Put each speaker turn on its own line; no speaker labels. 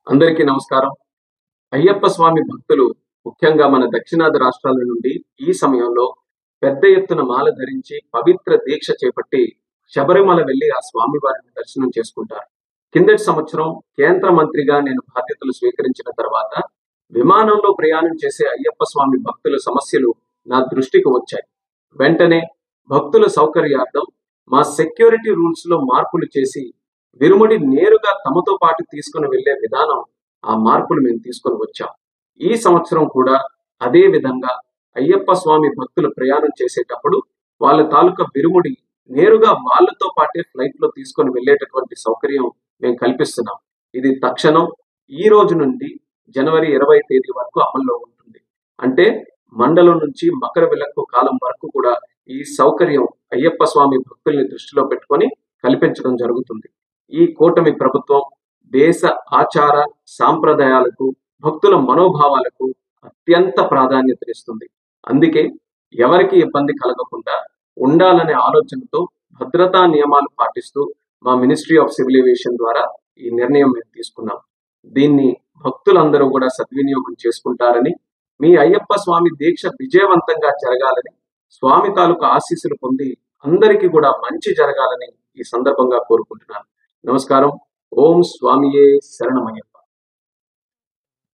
అందరికీ నమస్కారం. అయ్యప్ప స్వామి భక్తులు ముఖ్యంగా మన దక్షిణాది రాష్ట్రాల నుండి ఈ సమయంలో పెద్ద ఎత్తున మాల ధరించి పవిత్ర దీక్ష చేపట్టి శబరిమల వెళ్లి ఆ స్వామి వారిని దర్శనం చేసుకుంటారు. కిందటి సంవత్సరం కేంద్ర మంత్రిగా నేను బాధ్యతలు స్వీకరించిన తర్వాత విమానంలో ప్రయాణం చేసే అయ్యప్ప స్వామి భక్తుల సమస్యలు నా దృష్టికి వచ్చాయి. వెంటనే భక్తుల సౌకర్యార్థం మా సెక్యూరిటీ రూల్స్ లో మార్పులు చేసి విరుముడి నేరుగా తమతో పాటు తీసుకుని వెళ్లే విధానం, ఆ మార్పులు మేము తీసుకొని వచ్చాం. ఈ సంవత్సరం కూడా అదే విధంగా అయ్యప్ప స్వామి భక్తులు ప్రయాణం చేసేటప్పుడు వాళ్ళ తాలూకా విరుముడి నేరుగా వాళ్ళతో పాటే ఫ్లైట్ లో తీసుకొని వెళ్ళేటటువంటి సౌకర్యం మేము కల్పిస్తున్నాం. ఇది తక్షణం ఈ రోజు నుండి జనవరి 20 తేదీ వరకు అమల్లో ఉంటుంది. అంటే మండలం నుంచి మకర విలక్కు కాలం వరకు కూడా ఈ సౌకర్యం అయ్యప్ప స్వామి భక్తుల్ని దృష్టిలో పెట్టుకొని కల్పించడం జరుగుతుంది. ఈ కూటమి ప్రభుత్వం దేశ ఆచార సాంప్రదాయాలకు, భక్తుల మనోభావాలకు అత్యంత ప్రాధాన్యతనిస్తుంది. అందుకే ఎవరికి ఇబ్బంది కలగకుండా ఉండాలనే ఆలోచనతో భద్రతా నియమాలు పాటిస్తూ మా మినిస్ట్రీ ఆఫ్ సివిల్ ఏవియేషన్ ద్వారా ఈ నిర్ణయం మేము తీసుకున్నాం. దీన్ని భక్తులందరూ కూడా సద్వినియోగం చేసుకుంటారని, మీ అయ్యప్ప స్వామి దీక్ష విజయవంతంగా జరగాలని, స్వామి తాలూకు ఆశీస్సులు పొంది అందరికీ కూడా మంచి జరగాలని ఈ సందర్భంగా కోరుకుంటున్నాను. నమస్కారం. ఓం స్వామియే శరణమయ్యప్ప.